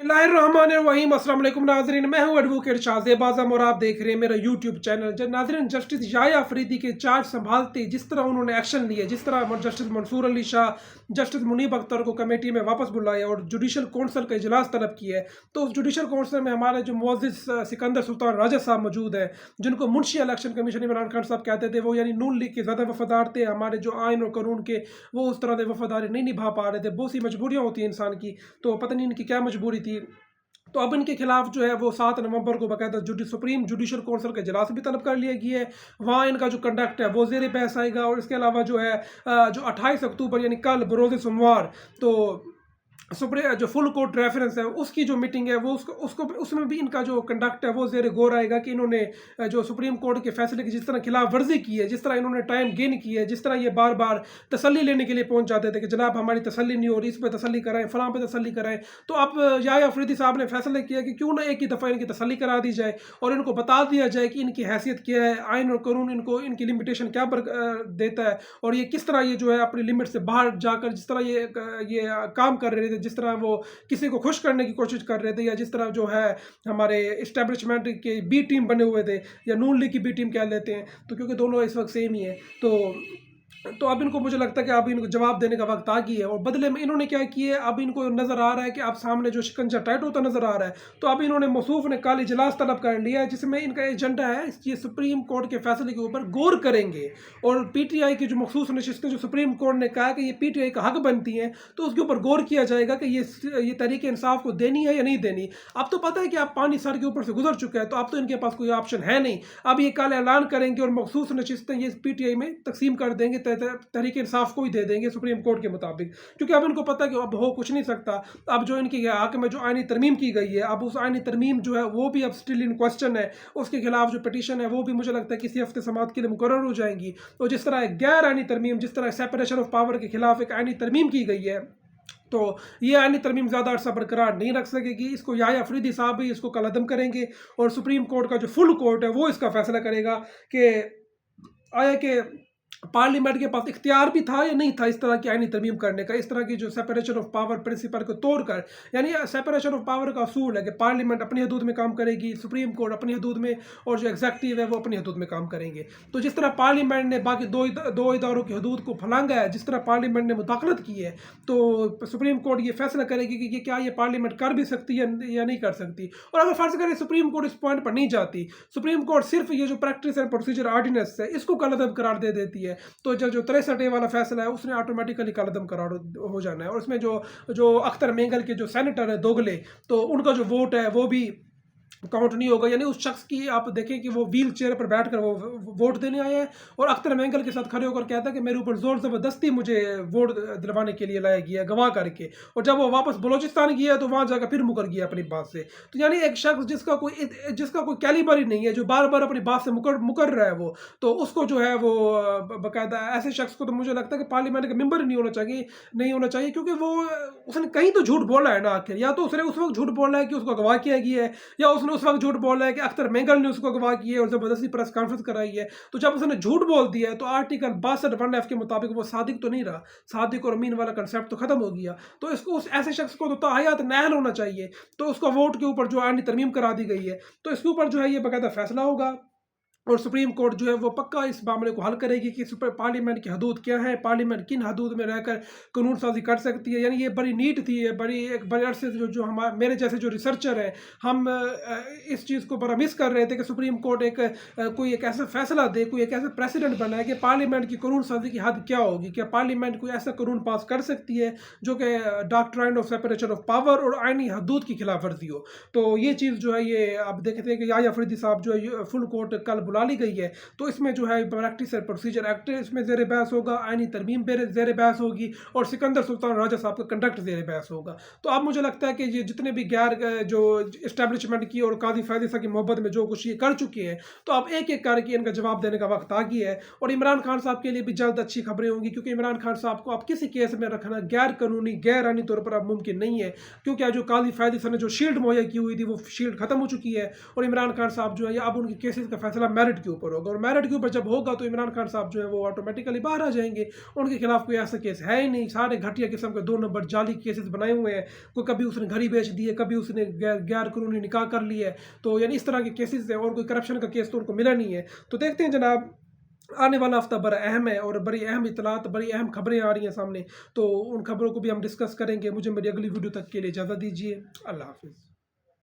बिस्मिल्लाहिर्रहमानिर्रहीम। अस्सलाम वालेकुम नाज़रीन, मैं हूं एडवोकेट शाहज़ेब आज़म और आप देख रहे हैं मेरा यूट्यूब चैनल। नाज़रीन, जस्टिस याह्या अफरीदी के चार्ज संभालते जिस तरह उन्होंने एक्शन लिए, जिस तरह जस्टिस मंसूर अली शाह, जस्टिस मुनीब अख्तर को कमेटी में वापस बुलाया और जुडिशल कौंसल का इजलास तलब किया है, तो उस जुडिशल कौंसल में हमारे जो मुअज़्ज़िज़ सिकंदर सुल्तान राजा साहब मौजूद हैं, जिनको मुंशी इलेक्शन कमीशन इमरान खान साहब कहते थे। वो यानी नून लीग के ज़्यादा वफादार थे, हमारे जो आइन और कानून के वो उस तरह से वफादारी नहीं निभा पा रहे थे। बहुत सी मजबूरियाँ होती हैं इंसान की, तो पता नहीं इनकी क्या मजबूरी थी। तो अब इनके खिलाफ जो है वो 7 नवंबर को बाकायदा सुप्रीम जुडिशल कौंसिल का इजलास भी तलब कर लिया गया है। वहाँ इनका जो कंडक्ट है वो ज़ेर बहस आएगा। और इसके अलावा जो है जो 28 अक्टूबर यानी कल बरोज़ सोमवार, तो सुप्रीम जो फुल कोर्ट रेफरेंस है उसकी जो मीटिंग है वो उसको उसमें भी इनका जो कंडक्ट है वो ज़ेर गौर आएगा कि इन्होंने जो सुप्रीम कोर्ट के फैसले की जिस तरह खिलाफ वर्जी की है, जिस तरह इन्होंने टाइम गेन की है, जिस तरह ये बार बार तसल्ली लेने के लिए पहुंच जाते थे कि जनाब हमारी तसल्ली नहीं हो रही, इस पर तसल्ली कराएं, फलां पे तसल्ली कराएं। तो अब याह्या अफरीदी साहब ने फैसला किया कि क्यों ना एक ही दफ़ा इनकी तसल्ली करा दी जाए और इनको बता दिया जाए कि इनकी हैसियत क्या है, आइन और कानून इनको इनकी लिमिटेशन क्या देता है और ये किस तरह ये जो है अपनी लिमिट से बाहर जाकर जिस तरह ये काम कर रहे थे, जिस तरह वो किसी को खुश करने की कोशिश कर रहे थे, या जिस तरह जो है हमारे इस्टेब्लिशमेंट के बी टीम बने हुए थे या नून लीग की बी टीम कह लेते हैं, तो क्योंकि दोनों इस वक्त सेम ही है। तो अब इनको मुझे लगता है कि अब इनको जवाब देने का वक्त आ गया है। और बदले में इन्होंने क्या किया है, अब इनको नज़र आ रहा है कि अब सामने जो शिकंजा टाइट होता नज़र आ रहा है। तो अब इन्होंने मौसूफ ने कल इजलास तलब कर लिया है जिसमें इनका एजेंडा है ये सुप्रीम कोर्ट के फैसले के ऊपर गौर करेंगे। और पीटीआई की जो मखसूस नशिस्तें जो सुप्रीम कोर्ट ने कहा कि ये पीटीआई का हक बनती हैं, तो उसके ऊपर गौर किया जाएगा कि ये तहरीक इंसाफ को देनी है या नहीं देनी। अब तो पता है कि अब पानी सर के ऊपर से गुजर चुका है, तो अब तो इनके पास कोई ऑप्शन है नहीं। अब ये कल ऐलान करेंगे और मखसूस नशिस्तें ये पीटीआई में तकसीम कर देंगे, तहरीक इंसाफ को ही दे देंगे सुप्रीम कोर्ट के मुताबिक, क्योंकि अब इनको पता है कि अब हो कुछ नहीं सकता। अब जो इनके हक में जो आईनी तरमीम की गई है, अब उस आईनी तरमीम जो है वो भी अब स्टिल इन क्वेश्चन है। उसके खिलाफ जो पिटीशन है वो भी मुझे लगता है किसी हफ्ते समाअत के लिए मुकर्रर हो जाएंगी। तो जिस तरह एक गैर आईनी तरमीम, जिस तरह सेपरेशन ऑफ पावर के खिलाफ एक आईनी तरमीम की गई है, तो ये आईनी तरमीम ज़्यादा अर्सा बरकरार नहीं रख सकेगी। इसको याह्या अफरीदी साहब भी इसको कलअदम करेंगे और सुप्रीम कोर्ट का जो फुल कोर्ट है वो इसका फैसला करेगा कि आया कि पार्लियामेंट के पास इख्तियार भी था या नहीं था इस तरह की आईनी तरमीम करने का, इस तरह की जो सेपरेशन ऑफ पावर प्रिंसिपल को तोड़कर। यानी सेपरेशन ऑफ पावर का असूल है कि पार्लियामेंट अपनी हदूद में काम करेगी, सुप्रीम कोर्ट अपनी हदूद में, और जो एग्जेक्टिव है वो अपनी हदूद में काम करेंगे। तो जिस तरह पार्लियामेंट ने बाकी दो इदारों की हदूद को फलांगा है, जिस तरह पार्लियामेंट ने मुदाखलत की है, तो सुप्रीम कोर्ट ये फैसला करेगी कि क्या ये पार्लियामेंट कर भी सकती है या नहीं कर सकती। और अगर फर्ज करें सुप्रीम कोर्ट इस पॉइंट पर नहीं जाती, सुप्रीम कोर्ट सिर्फ ये जो प्रैक्टिस एंड प्रोसीजर ऑर्डिनेंस है इसको कलअदम करार दे देती है, तो जो 63A वाला फैसला है उसने ऑटोमेटिकली कलअदम करार हो जाना है। और उसमें जो अख्तर मेंगल के जो सेनेटर है दोगले, तो उनका जो वोट है वो भी काउंट नहीं होगा। यानी उस शख्स की आप देखें कि वो व्हील चेयर पर बैठकर वो वोट देने आया है और अख्तर मेंगल के साथ खड़े होकर कहता है कि मेरे ऊपर जोर ज़बरदस्ती मुझे वोट दिलवाने के लिए लाया गया गवाह करके, और जब वो वापस बलोचिस्तान गया तो वहाँ जाकर फिर मुकर गया अपनी बात से। तो यानी एक शख्स जिसका कोई कैलिबर ही नहीं है, जो बार बार अपनी बात से मुकर रहा है, वो तो उसको जो है वो बाकायदा ऐसे शख्स को तो मुझे लगता है कि पार्लियामेंट का मेंबर ही नहीं होना चाहिए, क्योंकि वो उसने कहीं तो झूठ बोला है ना आखिर। या तो उसने उस वक्त झूठ बोला है कि उसको गवाह किया गया है, या उसने उस वक्त झूठ बोला है कि अख्तर मेंगल ने उसको गवाह किया है और जबरदस्ती प्रेस कॉन्फ्रेंस कराई है। तो जब उसने झूठ बोल दिया है तो आर्टिकल 62(1)(f) के मुताबिक वो सादिक तो नहीं रहा, सादिक और अमीन वाला कंसेप्ट तो खत्म हो गया। तो इसको उस ऐसे शख्स को तो ताहयात नाअहल होना चाहिए। तो उसका वोट के ऊपर जो आईनी तरमीम करा दी गई है, तो इसके ऊपर जो है ये बाकायदा फैसला होगा और सुप्रीम कोर्ट जो है वो पक्का इस मामले को हल करेगी कि पार्लियामेंट की हदूद क्या है, पार्लियामेंट किन हदूद में रहकर कानून साजी कर सकती है। यानी ये बड़ी नीट थी, ये बड़े अरसे से जो हमारे मेरे जैसे जो रिसर्चर हैं, हम इस चीज़ को बड़ा मिस कर रहे थे कि सुप्रीम कोर्ट कोई एक ऐसा फैसला दे, कोई एक ऐसा प्रेसिडेंट बनाए कि पार्लियामेंट की कानून साजी की हद क्या होगी। क्या पार्लियामेंट कोई ऐसा कानून पास कर सकती है जो कि doctrine of separation of power और आईनी हदूद की खिलाफ वर्जी हो। तो ये चीज़ जो है ये आप देखते हैं कि याह्या अफरीदी साहब जो है फुल कोर्ट कल ली गई है, तो इसमें जो है प्रैक्टिस एंड प्रोसीजर एक्ट इसमें ज़ेर बहस होगा, आईनी तरमीम ज़ेर बहस होगी और सिकंदर सुल्तान राजा साहब का कंडक्ट ज़ेर बहस होगा। तो अब मुझे लगता है कि ये जितने भी गैर जो इस्टेब्लिशमेंट की और काजी फैज़ की मोहब्बत में जो कुछ ये कर चुके हैं, तो अब एक एक करके इनका जवाब देने का वक्त आ गया है। और इमरान खान साहब के लिए भी जल्द अच्छी खबरें होंगी, क्योंकि इमरान खान साहब को अब किसी केस में रखना गैर कानूनी गैर आईनी तौर पर अब मुमकिन नहीं है, क्योंकि जो काजी फैज़ ने जो शील्ड मुहैया की हुई थी वो शील्ड खत्म हो चुकी है और इमरान खान साहब जो है अब उनके केसेस का फैसला मेरिट के ऊपर होगा, और मेरिट के ऊपर जब होगा तो इमरान खान साहब जो है वो ऑटोमेटिकली बाहर आ जाएंगे। उनके खिलाफ कोई ऐसा केस है ही नहीं, सारे घटिया किस्म के 2 नंबर जाली केसेस बनाए हुए हैं। कोई कभी उसने घड़ी बेच दी है, कभी उसने गैर कानूनी निकाह कर लिया है, तो यानी इस तरह के केसेस है, और कोई करप्शन का केस तो उनको मिला नहीं है। तो देखते हैं जनाब, आने वाला हफ्ता बड़ा अहम है और बड़ी अहम इतलात, बड़ी अहम खबरें आ रही हैं सामने, तो उन खबरों को भी हम डिस्कस करेंगे। मुझे मेरी अगली वीडियो तक के लिए इजाज़त दीजिए। अल्लाह हाफिज़।